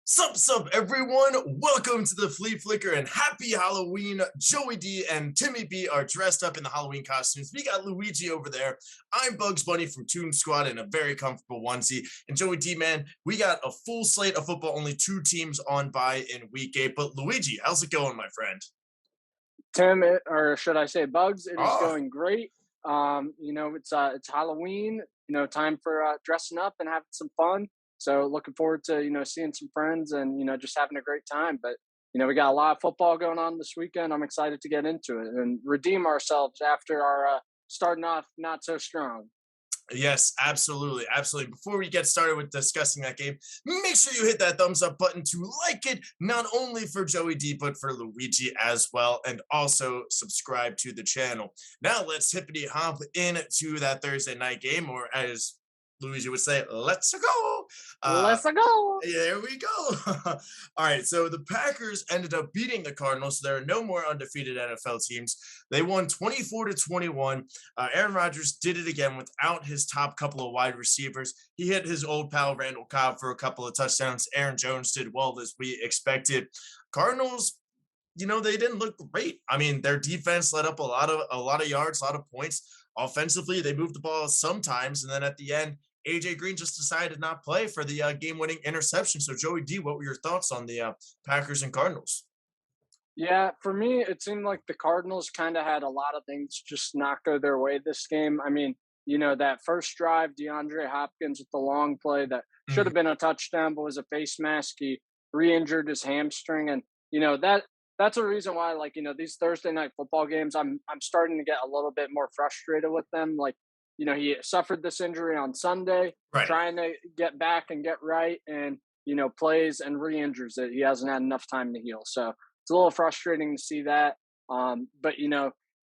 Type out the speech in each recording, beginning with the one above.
Sup, everyone. Welcome to the Flea Flicker and happy Halloween. Joey D and Timmy B are dressed up in the Halloween costumes. We got Luigi over there. I'm Bugs Bunny from Toon Squad in a very comfortable onesie. And Joey D, man, we got a full slate of football, only two teams on bye in week 8. But Luigi, how's it going, my friend? Tim, or should I say Bugs, it is Oh, going great. It's Halloween, time for dressing up and having some fun. So looking forward to, seeing some friends and, just having a great time. But, we got a lot of football going on this weekend. I'm excited to get into it and redeem ourselves after our starting off not so strong. yes, absolutely. Absolutely. Before we get started with discussing that game, make sure you hit that thumbs up button to like it, not only for Joey D, but for Luigi as well. And also subscribe to the channel. Now let's hippity hop into that Thursday night game, or as Luigi would say, let's go. Uh, Let's go. there we go. All right. So the Packers ended up beating the Cardinals. So there are no more undefeated NFL teams. They won 24-21. Aaron Rodgers did it again without his top couple of wide receivers. He hit his old pal Randall Cobb for a couple of touchdowns. Aaron Jones did well as we expected. Cardinals, they didn't look great. I mean, their defense let up a lot of yards, a lot of points. Offensively, they moved the ball sometimes, and then at the end, AJ Green just decided to not play for the game-winning interception. So, Joey D, what were your thoughts on the Packers and Cardinals? Yeah, for me, it seemed like the Cardinals kind of had a lot of things just not go their way this game. I mean, that first drive, DeAndre Hopkins with the long play that should Mhm. have been a touchdown, but was a face mask. He re-injured his hamstring, and that's a reason why, like these Thursday night football games, I'm starting to get a little bit more frustrated with them. Like, he suffered this injury on Sunday, Right. trying to get back and get right, and plays and re-injures it. He hasn't had enough time to heal, so it's a little frustrating to see that. But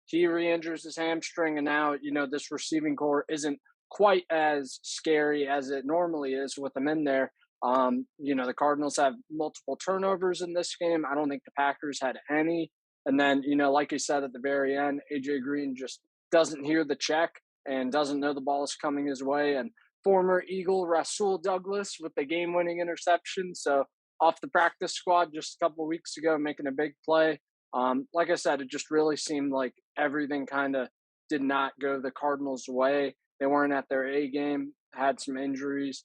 he re-injures his hamstring, and now this receiving core isn't quite as scary as it normally is with him in there. The Cardinals have multiple turnovers in this game. I don't think the Packers had any. And then, like you said at the very end, AJ Green just doesn't hear the check and doesn't know the ball is coming his way. And former Eagle Rasul Douglas with the game winning interception. So off the practice squad just a couple of weeks ago, making a big play. Like I said, it just really seemed like everything kind of did not go the Cardinals' way. They weren't at their A game, had some injuries,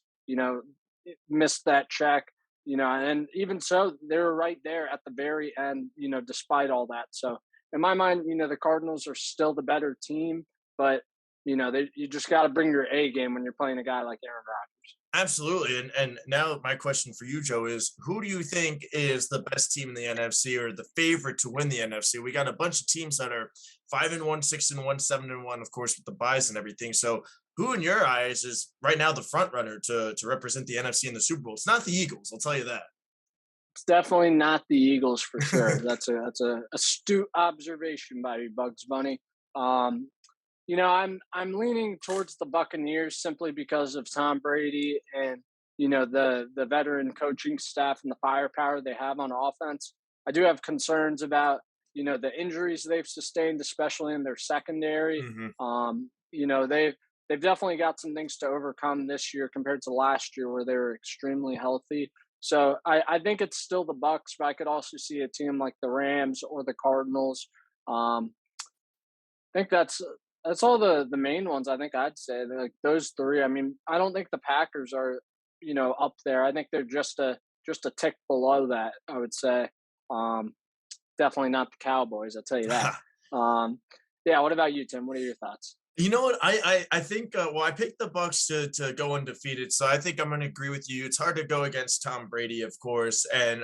missed that check, and even so, they were right there at the very end, despite all that. So, in my mind, the Cardinals are still the better team, but, you just got to bring your A game when you're playing a guy like Aaron Rodgers. Absolutely. And now my question for you, Joe, is who do you think is the best team in the NFC or the favorite to win the NFC? We got a bunch of teams that are 5-1, 6-1, 7-1, of course, with the buys and everything. So who in your eyes is right now the front runner to represent the NFC in the Super Bowl? It's not the Eagles, I'll tell you that. It's definitely not the Eagles for sure. That's a astute observation by you, Bugs Bunny. Um, I'm leaning towards the Buccaneers simply because of Tom Brady and the veteran coaching staff and the firepower they have on offense. I do have concerns about the injuries they've sustained, especially in their secondary. Hmm. They've definitely got some things to overcome this year compared to last year where they were extremely healthy. So I think it's still the Bucks, but I could also see a team like the Rams or the Cardinals. I think that's all the main ones. I think I'd say like those three. I mean, I don't think the Packers are up there. I think they're just a tick below that. I would say. Um, Definitely not the Cowboys. I'll tell you that. Um, yeah. What about you, Tim? What are your thoughts? You know what? I think well, I picked the Bucks to go undefeated, so I think I'm going to agree with you. It's hard to go against Tom Brady, of course, and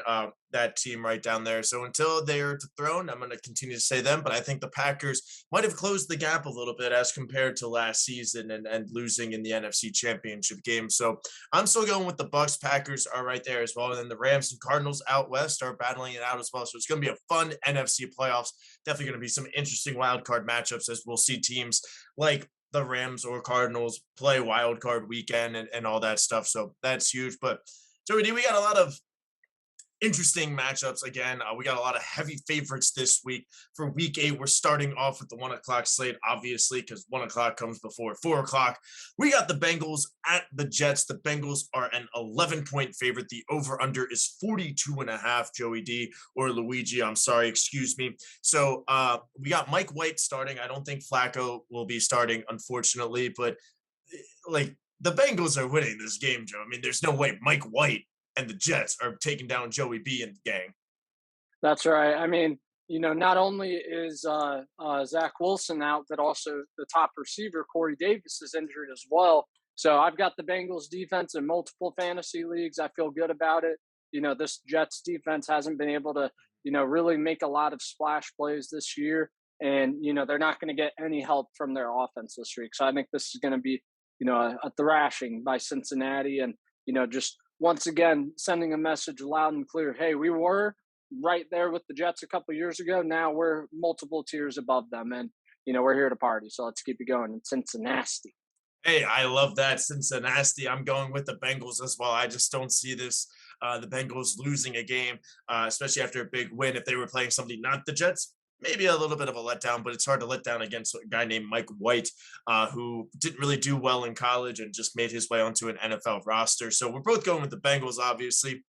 that team right down there. So until they're dethroned, I'm going to continue to say them. But I think the Packers might have closed the gap a little bit as compared to last season and losing in the NFC Championship game. So I'm still going with the Bucks. Packers are right there as well, and then the Rams and Cardinals out west are battling it out as well. So it's going to be a fun NFC playoffs. Definitely going to be some interesting wild card matchups as we'll see teams like the Rams or Cardinals play wild card weekend and all that stuff. So that's huge. But Joey D, we got a lot of interesting matchups again. We got a lot of heavy favorites this week. For week 8, we're starting off with the 1 o'clock slate, obviously, because 1 o'clock comes before 4 o'clock. We got the Bengals at the Jets. The Bengals are an 11-point favorite. The over-under is 42.5, Joey D, or Luigi. I'm sorry, excuse me. So we got Mike White starting. I don't think Flacco will be starting, unfortunately, but like the Bengals are winning this game, Joe. I mean, there's no way Mike White and the Jets are taking down Joey B and the gang. That's right. I mean, not only is Zach Wilson out, but also the top receiver, Corey Davis, is injured as well. So I've got the Bengals defense in multiple fantasy leagues. I feel good about it. This Jets defense hasn't been able to, really make a lot of splash plays this year. And, they're not going to get any help from their offense this week. So I think this is going to be, a thrashing by Cincinnati. And, just once again, sending a message loud and clear. Hey, we were right there with the Jets a couple years ago. Now we're multiple tiers above them. And, we're here to party. So let's keep it going. It's Cincinnati. Hey, I love that, Cincinnati. I'm going with the Bengals as well. I just don't see this, the Bengals losing a game, especially after a big win. If they were playing somebody not the Jets, maybe a little bit of a letdown, but it's hard to let down against a guy named Mike White, who didn't really do well in college and just made his way onto an NFL roster. So we're both going with the Bengals, obviously.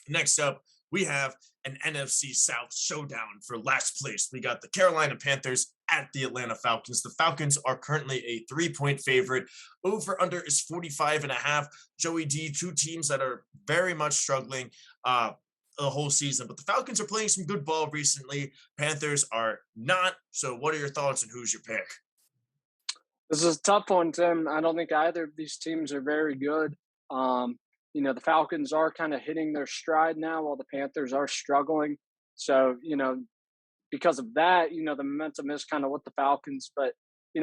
Next up, we have an NFC South showdown for last place. We got the Carolina Panthers at the Atlanta Falcons. The Falcons are currently a 3-point favorite. Over under is 45.5. Joey D, two teams that are very much struggling the whole season, but the Falcons are playing some good ball recently. Panthers are not. So what are your thoughts and who's your pick? This is a tough one, Tim. I don't think either of these teams are very good. The Falcons are kind of hitting their stride now while the Panthers are struggling. So, because of that, the momentum is kind of with the Falcons. But,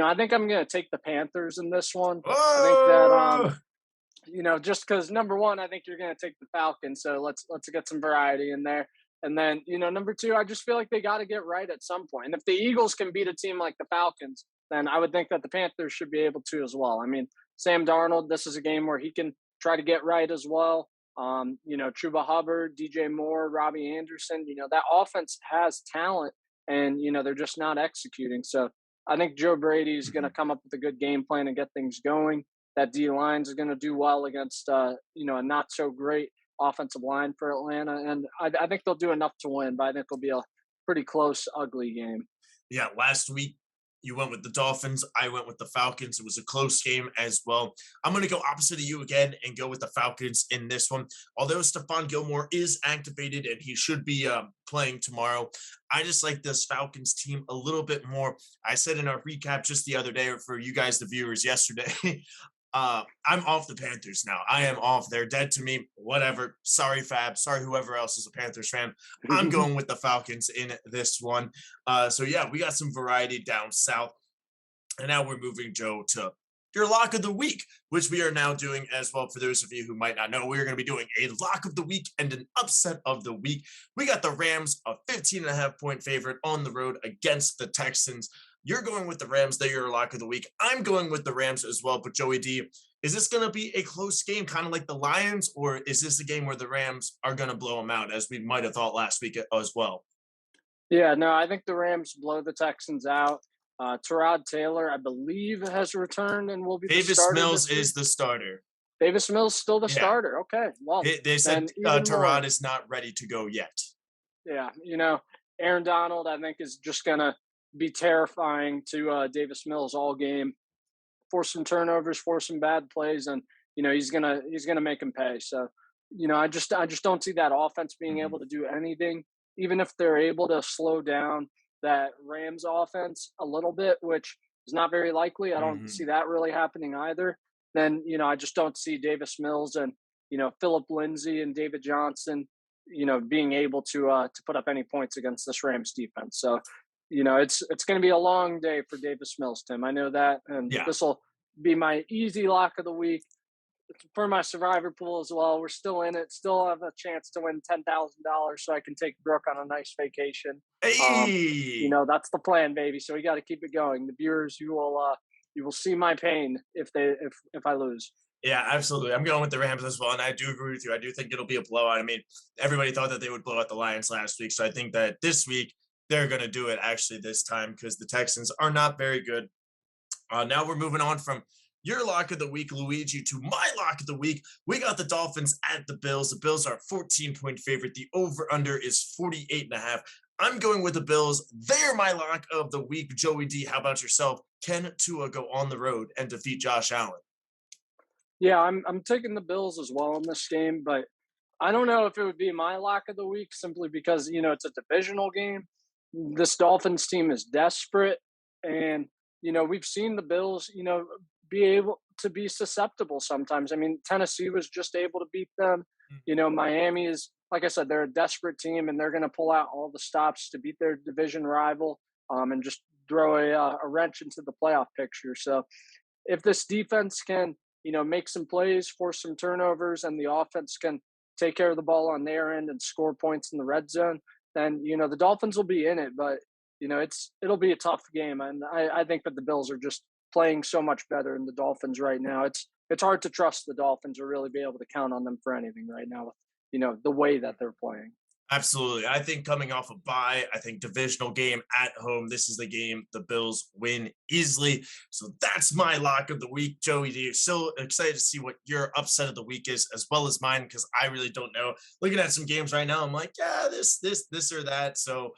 I think I'm going to take the Panthers in this one. I think that, just because number one, I think you're going to take the Falcons. So let's get some variety in there. And then, number two, I just feel like they got to get right at some point. And if the Eagles can beat a team like the Falcons, then I would think that the Panthers should be able to as well. I mean, Sam Darnold, this is a game where he can try to get right as well. Chuba Hubbard, DJ Moore, Robbie Anderson, that offense has talent and, they're just not executing. So I think Joe Brady is going to come up with a good game plan and get things going. That D line is going to do well against, a not so great offensive line for Atlanta. And I think they'll do enough to win, but I think it'll be a pretty close, ugly game. Yeah, last week you went with the Dolphins. I went with the Falcons. It was a close game as well. I'm going to go opposite of you again and go with the Falcons in this one. Although Stephon Gilmore is activated and he should be playing tomorrow, I just like this Falcons team a little bit more. I said in our recap just the other day, or for you guys, the viewers, yesterday, I'm off the Panthers now. I am off. They're dead to me. Whatever. Sorry, Fab. Sorry, whoever else is a Panthers fan. I'm going with the Falcons in this one. So, yeah, we got some variety down south. And now we're moving, Joe, to your lock of the week, which we are now doing as well. For those of you who might not know, we're going to be doing a lock of the week and an upset of the week. We got the Rams, a 15.5-point favorite on the road against the Texans. You're going with the Rams. They're your lock of the week. I'm going with the Rams as well. But Joey D, is this going to be a close game, kind of like the Lions, or is this a game where the Rams are going to blow them out, as we might have thought last week as well? Yeah, no, I think the Rams blow the Texans out. Tyrod Taylor, I believe, has returned and will be the starter. Davis Mills is the starter. Davis Mills still the starter. Okay, well, they said Tyrod is not ready to go yet. Yeah, Aaron Donald, I think, is just going to be terrifying to Davis Mills all game. Force some turnovers, force some bad plays, and he's gonna make him pay. So I just don't see that offense being able to do anything, even if they're able to slow down that Rams offense a little bit, which is not very likely. I don't see that really happening either. Then I just don't see Davis Mills and Philip Lindsay and David Johnson being able to put up any points against this Rams defense. So it's going to be a long day for Davis Mills, Tim. I know that, and this will be my easy lock of the week for my survivor pool as well. We're still in it, still have a chance to win $10,000, so I can take Brooke on a nice vacation. Hey! That's the plan, baby. So we got to keep it going. The viewers, you will see my pain if I lose. Yeah, absolutely. I'm going with the Rams as well, and I do agree with you. I do think it'll be a blowout. I mean, everybody thought that they would blow out the Lions last week, so I think that this week they're going to do it actually this time because the Texans are not very good. Now we're moving on from your lock of the week, Luigi, to my lock of the week. We got the Dolphins at the Bills. The Bills are 14-point favorite. The over-under is 48 and a half. I'm going with the Bills. They're my lock of the week. Joey D, how about yourself? Can Tua go on the road and defeat Josh Allen? Yeah, I'm taking the Bills as well in this game, but I don't know if it would be my lock of the week simply because, it's a divisional game. This Dolphins team is desperate. And, we've seen the Bills, be able to be susceptible sometimes. I mean, Tennessee was just able to beat them. Miami is, like I said, they're a desperate team and they're going to pull out all the stops to beat their division rival and just throw a wrench into the playoff picture. So if this defense can, make some plays, force some turnovers, and the offense can take care of the ball on their end and score points in the red zone, then the Dolphins will be in it. But it'll be a tough game, and I think that the Bills are just playing so much better than the Dolphins right now. It's hard to trust the Dolphins or really be able to count on them for anything right now with the way that they're playing. Absolutely. I think coming off a bye, I think divisional game at home, this is the game the Bills win easily. So that's my lock of the week. Joey, do you so excited to see what your upset of the week is, as well as mine? Because I really don't know. Looking at some games right now, I'm like, yeah, this, or that. So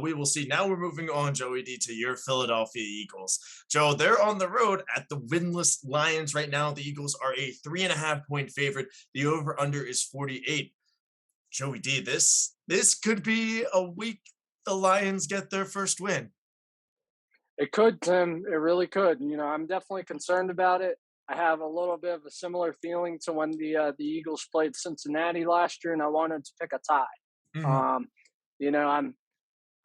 we will see. Now we're moving on, Joey D, to your Philadelphia Eagles. Joe, they're on the road at the winless Lions right now. The Eagles are a 3.5 point favorite. The over under is 48. Joey D, this could be a week the Lions get their first win. It could, Tim. It really could. I'm definitely concerned about it. I have a little bit of a similar feeling to when the Eagles played Cincinnati last year, and I wanted to pick a tie. Mhm. Um,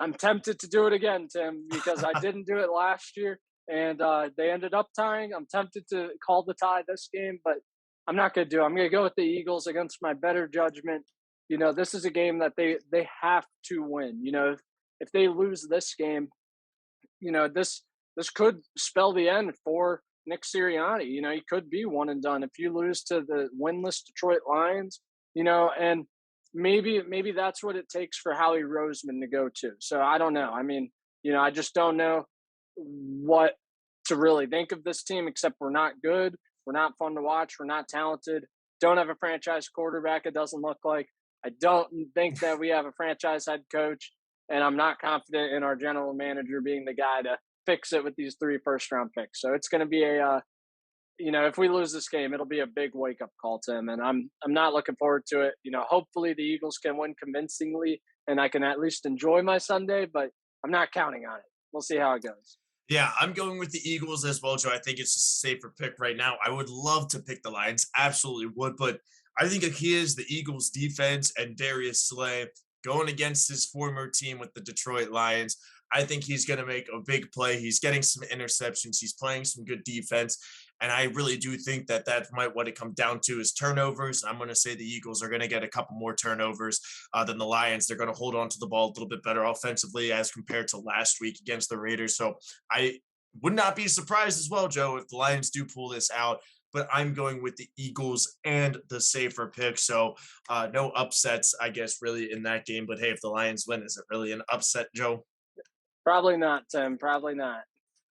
I'm tempted to do it again, Tim, because I didn't do it last year, and they ended up tying. I'm tempted to call the tie this game, but I'm not going to do it. I'm going to go with the Eagles against my better judgment. This is a game that they have to win. If they lose this game, this could spell the end for Nick Sirianni. He could be one and done if you lose to the winless Detroit Lions. And maybe that's what it takes for Howie Roseman to go to. So I don't know. I mean, I just don't know what to really think of this team. Except we're not good. We're not fun to watch. We're not talented. Don't have a franchise quarterback. It doesn't look like. I don't think that we have a franchise head coach, and I'm not confident in our general manager being the guy to fix it with these 3 first-round picks. So it's going to be if we lose this game, it'll be a big wake-up call to him, and I'm not looking forward to it. Hopefully the Eagles can win convincingly, and I can at least enjoy my Sunday, but I'm not counting on it. We'll see how it goes. Yeah, I'm going with the Eagles as well, Joe. I think it's just a safer pick right now. I would love to pick the Lions, absolutely would, but I think if he is the Eagles defense and Darius Slay going against his former team with the Detroit Lions, I think he's going to make a big play. He's getting some interceptions. He's playing some good defense. And I really do think that that might what it come down to is turnovers. I'm going to say the Eagles are going to get a couple more turnovers than the Lions. They're going to hold on to the ball a little bit better offensively as compared to last week against the Raiders. So I would not be surprised as well, Joe, if the Lions do pull this out. But I'm going with the Eagles and the safer pick. So no upsets, I guess, really in that game. But hey, if the Lions win, is it really an upset, Joe? Probably not, Tim. Probably not.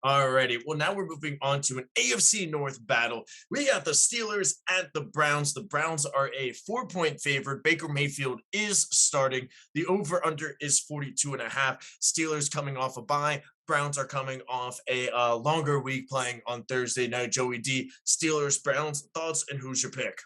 Alrighty. Well, now we're moving on to an AFC North battle. We got the Steelers at the Browns. The Browns are a 4 point favorite. Baker Mayfield is starting. The over-under is 42 and a half. Steelers coming off a bye. Browns are coming off a longer week playing on Thursday night. Joey D, Steelers, Browns, thoughts, and who's your pick?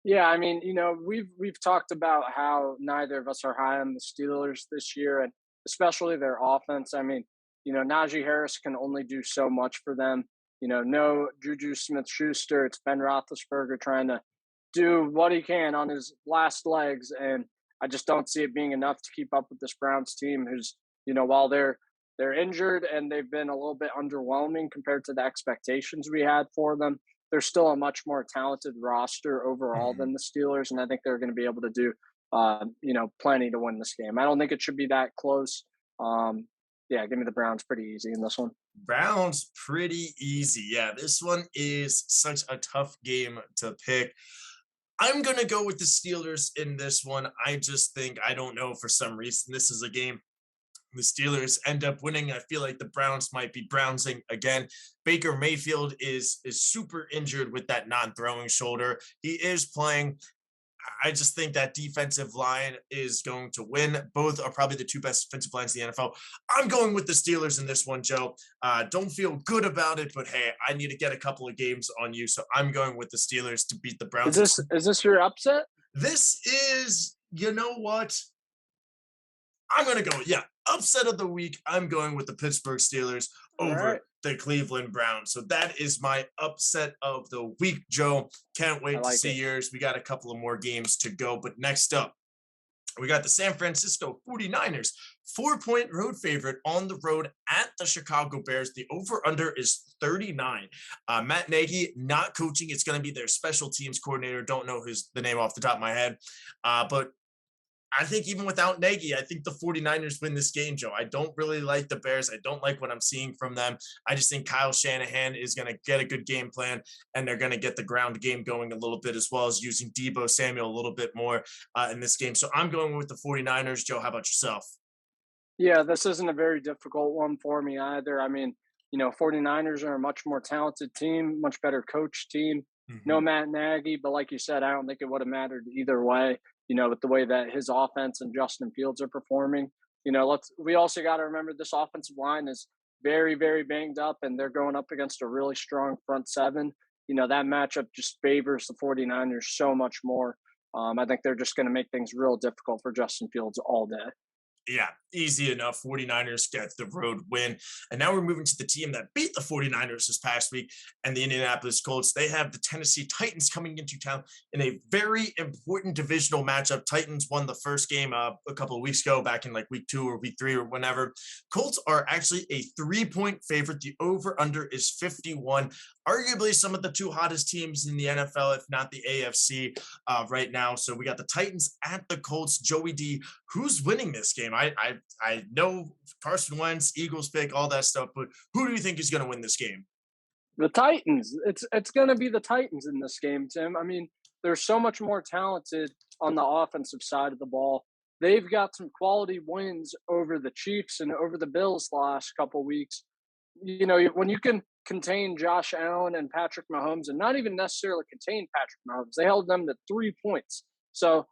Yeah, I mean, we've talked about how neither of us are high on the Steelers this year, and especially their offense. I mean, Najee Harris can only do so much for them. No Juju Smith-Schuster. It's Ben Roethlisberger trying to do what he can on his last legs, and I just don't see it being enough to keep up with this Browns team. Who's, while they're injured and they've been a little bit underwhelming compared to the expectations we had for them, they're still a much more talented roster overall Mhm. than the Steelers, and I think they're going to be able to do, plenty to win this game. I don't think it should be that close. Yeah, give me the Browns pretty easy in this one. Browns pretty easy. Yeah, this one is such a tough game to pick. I'm going to go with the Steelers in this one. I just think, I don't know, for some reason, this is a game the Steelers end up winning. I feel like the Browns might be brownsing again. Baker Mayfield is super injured with that non-throwing shoulder. He is playing. I just think that defensive line is going to win. Both are probably the two best defensive lines in the NFL. I'm going with the Steelers in this one, Joe. Don't feel good about it, but hey, I need to get a couple of games on you, so I'm going with the Steelers to beat the Is Browns. this your upset? This is, you know what? I'm going to go, yeah, upset of the week. I'm going with the Pittsburgh Steelers All right. over the Cleveland Browns. So that is my upset of the week, Joe. Can't I wait to like see it. yours. We got a couple of more games to go. But next up, we got the San Francisco 49ers, 4-point road favorite on the road at the Chicago Bears. The over-under is 39. Matt Nagy not coaching. It's going to be their special teams coordinator. Don't know the name off the top of my head. But I think even without Nagy, I think the 49ers win this game, Joe. I don't really like the Bears. I don't like what I'm seeing from them. I just think Kyle Shanahan is going to get a good game plan, and they're going to get the ground game going a little bit, as well as using Deebo Samuel a little bit more in this game. So I'm going with the 49ers. Joe, how about yourself? Yeah, this isn't a very difficult one for me either. I mean, 49ers are a much more talented team, much better coach team. No Mhm. Matt Nagy, but like you said, I don't think it would have mattered either way, with the way that his offense and Justin Fields are performing. We also got to remember this offensive line is very, very banged up, and they're going up against a really strong front seven. That matchup just favors the 49ers so much more. I think they're just going to make things real difficult for Justin Fields all day. Yeah, easy enough. 49ers get the road win. And now we're moving to the team that beat the 49ers this past week and the Indianapolis Colts. They have the Tennessee Titans coming into town in a very important divisional matchup. Titans won the first game a couple of weeks ago, back in like week 2 or week 3 or whenever. Colts are actually a 3-point favorite. The over-under is 51. Arguably some of the two hottest teams in the NFL, if not the AFC right now. So we got the Titans at the Colts. Joey D, who's winning this game? I know Carson Wentz, Eagles pick, all that stuff, but who do you think is going to win this game? The Titans. It's going to be the Titans in this game, Tim. I mean, they're so much more talented on the offensive side of the ball. They've got some quality wins over the Chiefs and over the Bills the last couple weeks. When you can contain Josh Allen and Patrick Mahomes, and not even necessarily contain Patrick Mahomes, they held them to 3 points. So,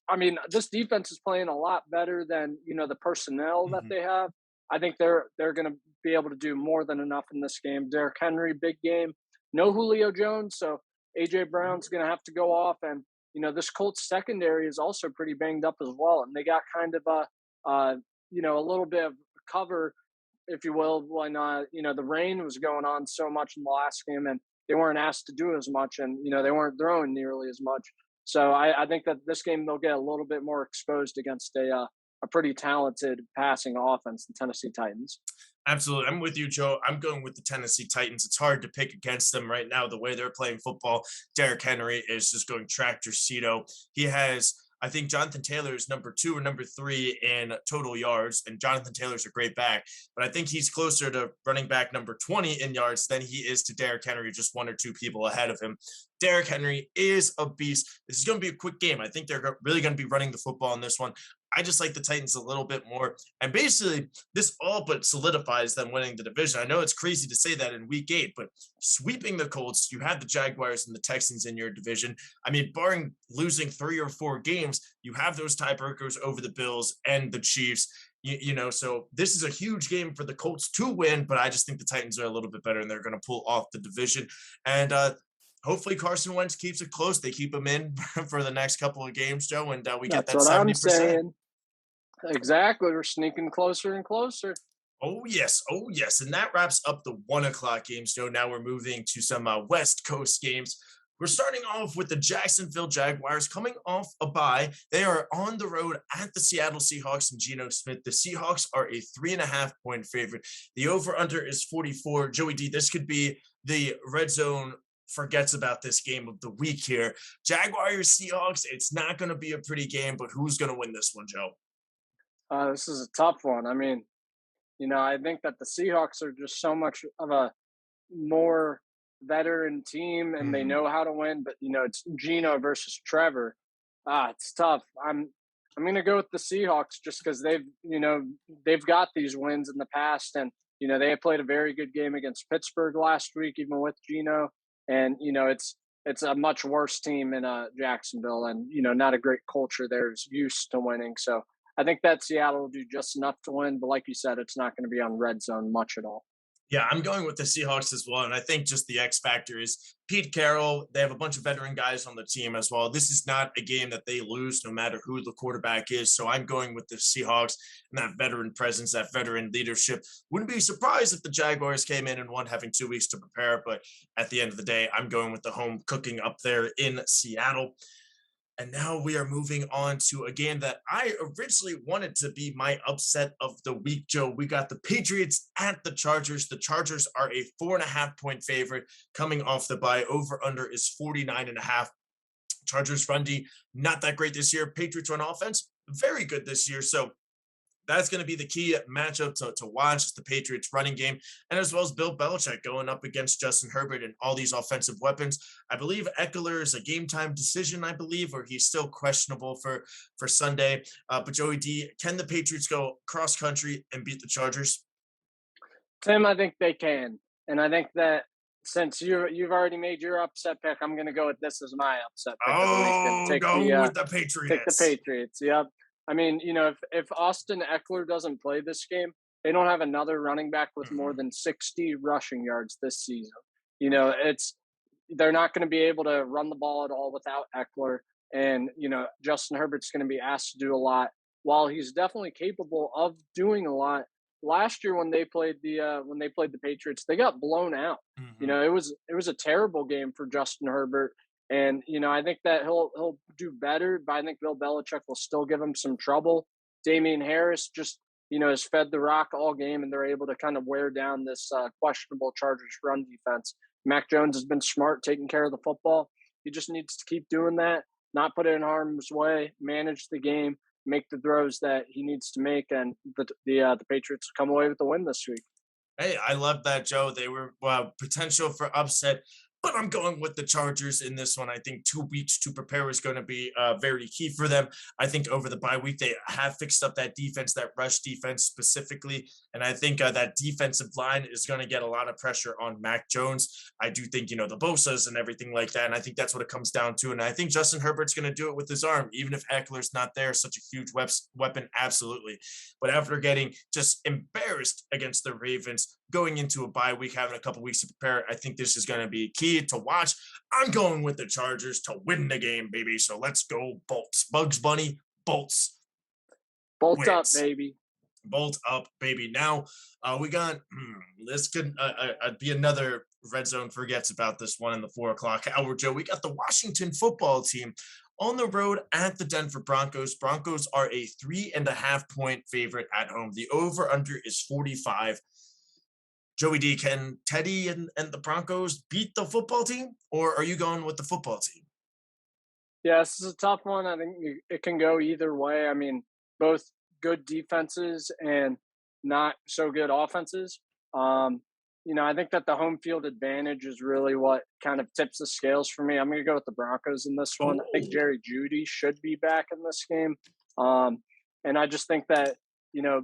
I mean, this defense is playing a lot better than the personnel that Mhm. they have. I think they're going to be able to do more than enough in this game. Derrick Henry, big game. No Julio Jones, so AJ Brown's going to have to go off, and this Colts secondary is also pretty banged up as well, and they got kind of a little bit of cover, if you will, when the rain was going on so much in the last game, and they weren't asked to do as much, and they weren't throwing nearly as much. So I think that this game they'll get a little bit more exposed against a pretty talented passing offense, the Tennessee Titans. Absolutely. I'm with you, Joe. I'm going with the Tennessee Titans. It's hard to pick against them right now. The way they're playing football, Derrick Henry is just going tractor Cedo. He has, I think Jonathan Taylor is number 2 or number 3 in total yards, and Jonathan Taylor's a great back, but I think he's closer to running back number 20 in yards than he is to Derrick Henry, just 1 or 2 people ahead of him. Derrick Henry is a beast. This is going to be a quick game. I think they're really going to be running the football in this one. I just like the Titans a little bit more. And basically, this all but solidifies them winning the division. I know it's crazy to say that in week 8, but sweeping the Colts, you have the Jaguars and the Texans in your division. I mean, barring losing 3 or 4 games, you have those tiebreakers over the Bills and the Chiefs. So this is a huge game for the Colts to win, but I just think the Titans are a little bit better and they're going to pull off the division. And hopefully Carson Wentz keeps it close. They keep him in for the next couple of games, Joe, and we get That's that what I'm 70%. saying. Exactly, we're sneaking closer and closer. Oh yes, oh yes, and that wraps up the 1 o'clock games. Joe, now we're moving to some West Coast games. We're starting off with the Jacksonville Jaguars coming off a bye. They are on the road at the Seattle Seahawks and Geno Smith. The Seahawks are a 3.5-point favorite. The over/under is 44. Joey D, this could be the red zone forgets about this game of the week here. Jaguars Seahawks. It's not going to be a pretty game, but who's going to win this one, Joe? This is a tough one. I mean, I think that the Seahawks are just so much of a more veteran team and they Mhm. know how to win. But it's Gino versus Trevor. It's tough. I'm gonna go with the Seahawks just because they've got these wins in the past, and they have played a very good game against Pittsburgh last week, even with Gino. And it's a much worse team in Jacksonville, and not a great culture there is used to winning. So I think that Seattle will do just enough to win, but like you said, it's not going to be on red zone much at all. Yeah, I'm going with the Seahawks as well. And I think just the X factor is Pete Carroll. They have a bunch of veteran guys on the team as well. This is not a game that they lose no matter who the quarterback is. So I'm going with the Seahawks and that veteran presence, that veteran leadership. Wouldn't be surprised if the Jaguars came in and won, having 2 weeks to prepare. But at the end of the day, I'm going with the home cooking up there in Seattle. And now we are moving on to a game that I originally wanted to be my upset of the week, Joe. We got the Patriots at the Chargers. The Chargers are a 4.5 point favorite coming off the bye. Over under is 49.5. Chargers run D, not that great this year. Patriots run offense, very good this year. So that's going to be the key matchup to watch is the Patriots running game, and as well as Bill Belichick going up against Justin Herbert and all these offensive weapons. I believe Eckler is a game time decision, I believe, or he's still questionable for Sunday. But Joey D, can the Patriots go cross country and beat the Chargers? Tim, I think they can, and I think that since you've already made your upset pick, I'm going to go with this as my upset pick of the week and Oh, go with the take the Patriots. Patriots. Yep. I mean, if Austin Eckler doesn't play this game, they don't have another running back with more Mhm. than 60 rushing yards this season. It's they're not going to be able to run the ball at all without Eckler, and Justin Herbert's going to be asked to do a lot. While he's definitely capable of doing a lot, last year when they played the Patriots, they got blown out. Mhm. It was a terrible game for Justin Herbert, and I think that he'll do better, but I think Bill Belichick will still give him some trouble. Damian Harris just has fed the rock all game, and they're able to kind of wear down this questionable Chargers run defense. Mac Jones has been smart taking care of the football. He just needs to keep doing that, not put it in harm's way, manage the game, make the throws that he needs to make, and the Patriots come away with the win this week. Hey, I love that, Joe. They were potential for upset, but I'm going with the Chargers in this one. I think 2 weeks to prepare is going to be very key for them. I think over the bye week, they have fixed up that defense, that rush defense specifically. And I think that defensive line is going to get a lot of pressure on Mac Jones. I do think, the Bosa's and everything like that. And I think that's what it comes down to. And I think Justin Herbert's going to do it with his arm, even if Eckler's not there, such a huge weapon. Absolutely. But after getting just embarrassed against the Ravens, going into a bye week, having a couple weeks to prepare, I think this is going to be key to watch. I'm going with the Chargers to win the game, baby. So let's go Bolts. Bugs Bunny, Bolts Bolt up, wins. baby. Bolt up, baby. Now we got this could be another red zone forgets about this one in the 4 o'clock hour, Joe. We got the Washington football team on the road at the Denver Broncos. Broncos are a 3.5 point favorite at home. The over under is 45. Joey D, can Teddy and the Broncos beat the football team, or are you going with the football team? Yeah, this is a tough one. I think it can go either way. I mean, both good defenses and not so good offenses. Um, I think that the home field advantage is really what kind of tips the scales for me. I'm going to go with the Broncos in this one. I think Oh, Jerry Judy should be back in this game. Um, and I just think that, you know,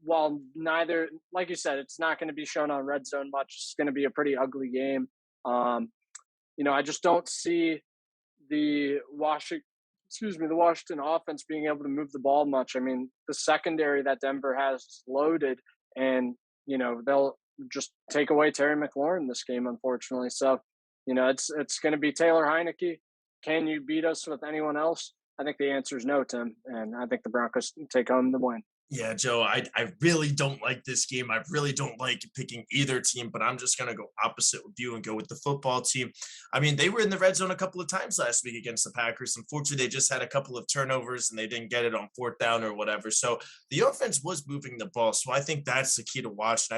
while neither, like you said, it's not going to be shown on red zone much, it's going to be a pretty ugly game. Um, I just don't see the Washington the Washington offense being able to move the ball much. I mean, the secondary that Denver has is loaded, and they'll just take away Terry McLaurin this game, unfortunately. So, it's going to be Taylor Heineke. Can you beat us with anyone else? I think the answer is no, Tim, and I think the Broncos take home the win. yeah, Joe, I really don't like this game. I really don't like picking either team, but I'm just going to go opposite with you and go with the football team. I mean, they were in the red zone a couple of times last week against the Packers. Unfortunately, they just had a couple of turnovers and they didn't get it on fourth down or whatever. So the offense was moving the ball. So I think that's the key to watch. And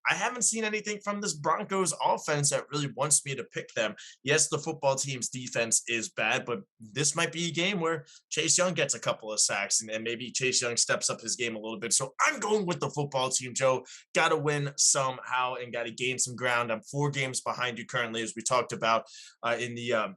I haven't seen anything from this Broncos offense that really wants me to pick them. Yes, the football team's defense is bad, but this might be a game where Chase Young gets a couple of sacks and maybe Chase Young steps up his game a little bit. So I'm going with the football team, Joe. Got to win somehow and got to gain some ground. I'm 4 games behind you currently, as we talked about in the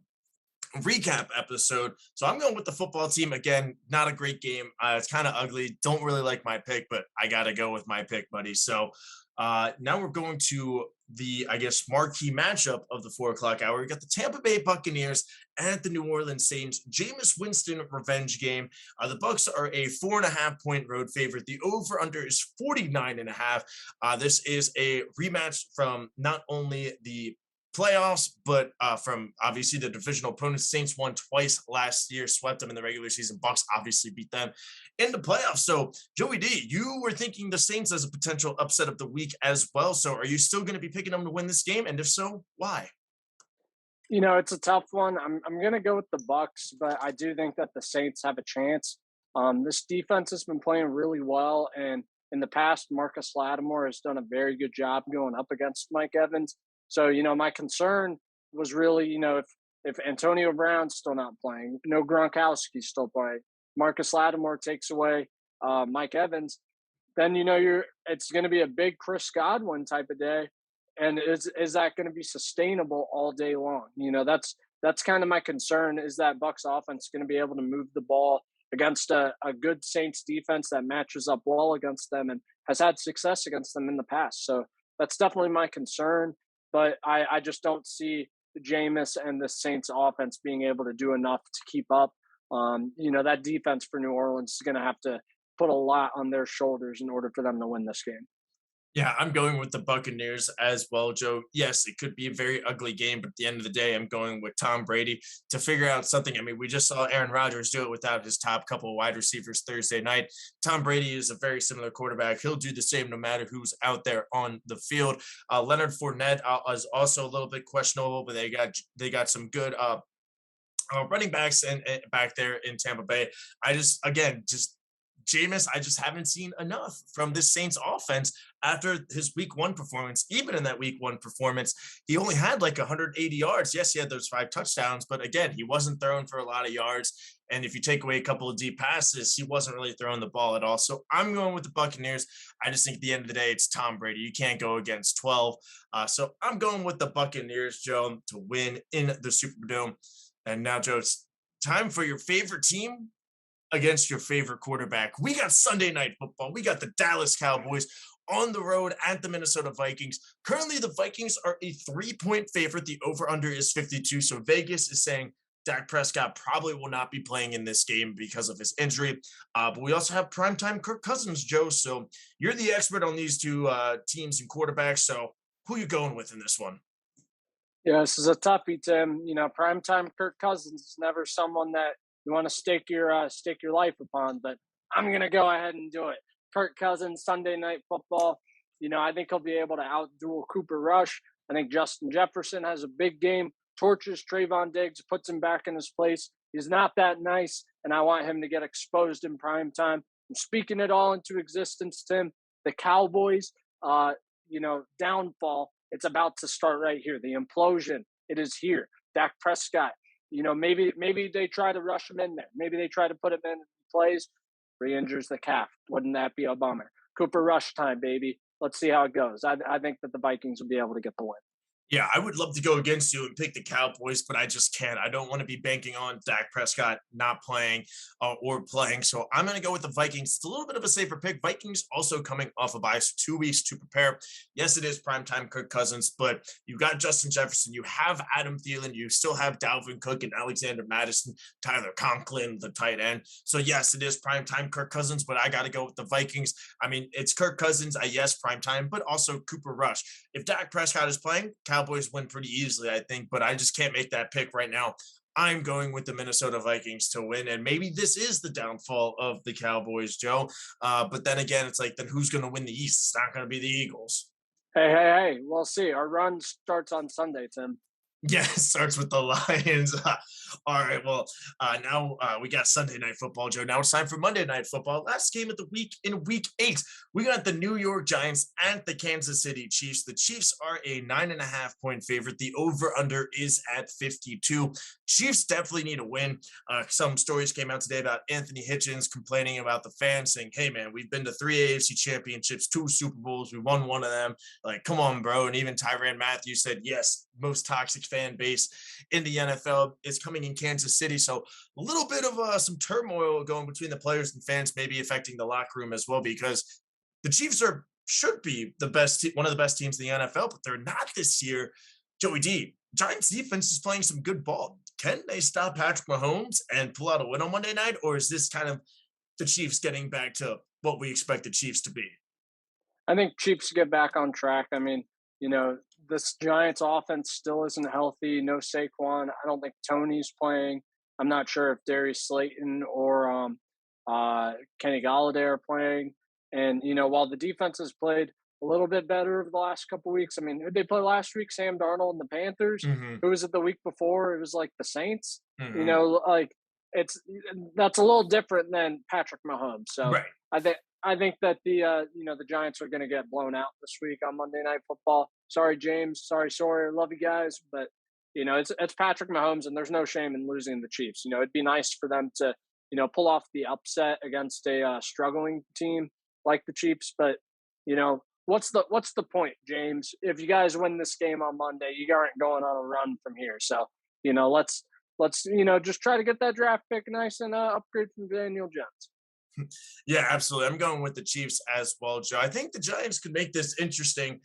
recap episode. So I'm going with the football team again. Not a great game. It's kind of ugly. Don't really like my pick, but I got to go with my pick, buddy. So now we're going to the, I guess, marquee matchup of the 4 o'clock hour. We got the Tampa Bay Buccaneers and the New Orleans Saints. Jameis Winston revenge game. The Bucks are a 4.5 point road favorite. The over under is 49.5. This is a rematch from not only the playoffs, but from obviously the divisional opponents. Saints won twice last year, swept them in the regular season. Bucks obviously beat them in the playoffs. So, Joey D, you were thinking the Saints as a potential upset of the week as well. So, are you still going to be picking them to win this game? And if so, why? It's a tough one. I'm gonna go with the Bucks, but I do think that the Saints have a chance. This defense has been playing really well, and in the past, Marcus Lattimore has done a very good job going up against Mike Evans. So, my concern was really, if Antonio Brown's still not playing, no Gronkowski's still playing, Marcus Lattimore takes away Mike Evans, then it's going to be a big Chris Godwin type of day, and is that going to be sustainable all day long? That's kind of my concern. Is that Bucks offense going to be able to move the ball against a good Saints defense that matches up well against them and has had success against them in the past? So that's definitely my concern. But I just don't see the Jameis and the Saints offense being able to do enough to keep up. That defense for New Orleans is going to have to put a lot on their shoulders in order for them to win this game. Yeah, I'm going with the Buccaneers as well, Joe. Yes, it could be a very ugly game, but at the end of the day, I'm going with Tom Brady to figure out something. I mean, we just saw Aaron Rodgers do it without his top couple of wide receivers Thursday night. Tom Brady is a very similar quarterback. He'll do the same no matter who's out there on the field. Leonard Fournette is also a little bit questionable, but they got some good running backs and back there in Tampa Bay. I just again just Jameis, I just haven't seen enough from this Saints offense after his week 1 performance. Even in that week 1 performance, he only had like 180 yards. Yes, he had those 5 touchdowns, but again, he wasn't throwing for a lot of yards. And if you take away a couple of deep passes, he wasn't really throwing the ball at all. So I'm going with the Buccaneers. I just think at the end of the day, it's Tom Brady. You can't go against 12. So I'm going with the Buccaneers, Joe, to win in the Superdome. And now, Joe, it's time for your favorite team against your favorite quarterback. We got Sunday Night Football. We got the Dallas Cowboys on the road at the Minnesota Vikings. Currently, the Vikings are a 3-point favorite. The over-under is 52. So Vegas is saying Dak Prescott probably will not be playing in this game because of his injury. But we also have primetime Kirk Cousins, Joe. So you're the expert on these two teams and quarterbacks. So who are you going with in this one? Yeah, this is a toughie, Tim. Primetime Kirk Cousins is never someone that you want to stake your life upon, but I'm gonna go ahead and do it. Kirk Cousins, Sunday Night Football. I think he'll be able to outduel Cooper Rush. I think Justin Jefferson has a big game, torches Trayvon Diggs, puts him back in his place. He's not that nice, and I want him to get exposed in prime time. I'm speaking it all into existence, Tim. The Cowboys, downfall. It's about to start right here. The implosion. It is here. Dak Prescott. Maybe they try to rush him in there. Maybe they try to put him in plays, re-injures the calf. Wouldn't that be a bummer? Cooper Rush time, baby. Let's see how it goes. I think that the Vikings will be able to get the win. Yeah, I would love to go against you and pick the Cowboys, but I just can't. I don't want to be banking on Dak Prescott not playing or playing. So I'm going to go with the Vikings. It's a little bit of a safer pick. Vikings also coming off a bye, so 2 weeks to prepare. Yes, it is primetime Kirk Cousins, but you got Justin Jefferson. You have Adam Thielen. You still have Dalvin Cook and Alexander Madison, Tyler Conklin, the tight end. So yes, it is primetime Kirk Cousins, but I got to go with the Vikings. I mean, it's Kirk Cousins, yes, primetime, but also Cooper Rush. If Dak Prescott is playing, Cowboys win pretty easily, I think, but I just can't make that pick right now. I'm going with the Minnesota Vikings to win, and maybe this is the downfall of the Cowboys, Joe. But then again, it's like, then who's going to win the East? It's not going to be the Eagles. Hey, hey, hey. We'll see. Our run starts on Sunday, Tim. Yeah, it starts with the Lions. All right, well, now we got Sunday Night Football, Joe. Now it's time for Monday Night Football. Last game of the week in Week 8. We got the New York Giants and the Kansas City Chiefs. The Chiefs are a 9.5 point favorite. The over/under is at 52. Chiefs definitely need a win. Some stories came out today about Anthony Hitchens complaining about the fans, saying, "Hey, man, we've been to 3 AFC championships, 2 Super Bowls. We won one of them. Like, come on, bro." And even Tyrann Matthew said, "Yes, most toxic fan base in the NFL is coming in Kansas City." So a little bit of some turmoil going between the players and fans, maybe affecting the locker room as well, because the Chiefs are should be the best, one of the best teams in the NFL, but they're not this year. Joey D, Giants defense is playing some good ball. Can they stop Patrick Mahomes and pull out a win on Monday night, or is this kind of the Chiefs getting back to what we expect the Chiefs to be? I think Chiefs get back on track. I mean, this Giants offense still isn't healthy. No Saquon. I don't think Tony's playing. I'm not sure if Darius Slayton or Kenny Galladay are playing. And while the defense has played a little bit better over the last couple weeks, I mean, who did they play last week? Sam Darnold and the Panthers. Hmm. Who was it the week before? It was like the Saints. Hmm. Like it's that's a little different than Patrick Mahomes. So Right. I think I think that the Giants are going to get blown out this week on Monday Night Football. Sorry, James. Sorry, Sawyer. Love you guys, but it's Patrick Mahomes, and there's no shame in losing the Chiefs. It'd be nice for them to pull off the upset against a struggling team like the Chiefs. But what's the point, James? If you guys win this game on Monday, you aren't going on a run from here. So let's just try to get that draft pick nice and upgrade from Daniel Jones. Yeah, absolutely. I'm going with the Chiefs as well, Joe. I think the Giants could make this interesting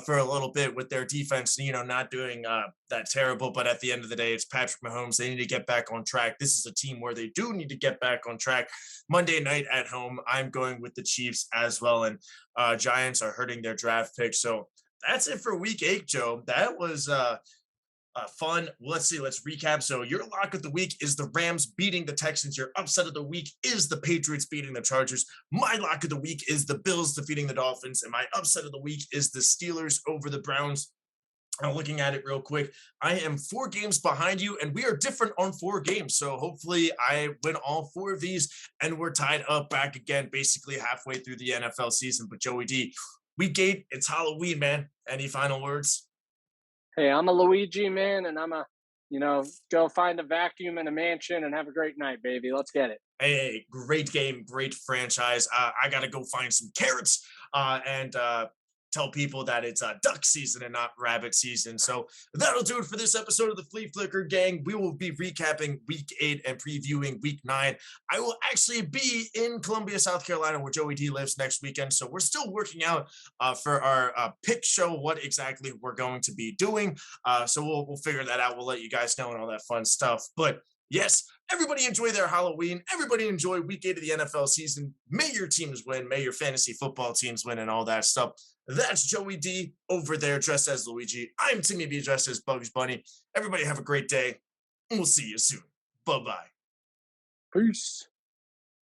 for a little bit with their defense, not doing that terrible. But at the end of the day, it's Patrick Mahomes. They need to get back on track. This is a team where they do need to get back on track. Monday night at home, I'm going with the Chiefs as well. And Giants are hurting their draft pick. So that's it for week 8, Joe. That was fun. Let's see. Let's recap. So your lock of the week is the Rams beating the Texans. Your upset of the week is the Patriots beating the Chargers. My lock of the week is the Bills defeating the Dolphins, and my upset of the week is the Steelers over the Browns. Looking at it real quick, I am 4 games behind you, and we are different on 4 games. So hopefully, I win all 4 of these, and we're tied up back again, basically halfway through the NFL season. But Joey D, week 8, it's Halloween, man. Any final words? Hey, I'm a Luigi man, and go find a vacuum in a mansion and have a great night, baby. Let's get it. Hey, great game, great franchise. I got to go find some carrots and tell people that it's duck season and not rabbit season. So that'll do it for this episode of the Flea Flicker Gang. We will be recapping week 8 and previewing week 9. I will actually be in Columbia, South Carolina, where Joey D lives next weekend. So we're still working out for our pick show what exactly we're going to be doing. So we'll figure that out. We'll let you guys know and all that fun stuff. But yes, everybody enjoy their Halloween. Everybody enjoy week 8 of the NFL season. May your teams win. May your fantasy football teams win and all that stuff. That's Joey D over there dressed as Luigi. I'm Timmy B dressed as Bugs Bunny. Everybody have a great day, and we'll see you soon. Bye-bye. Peace.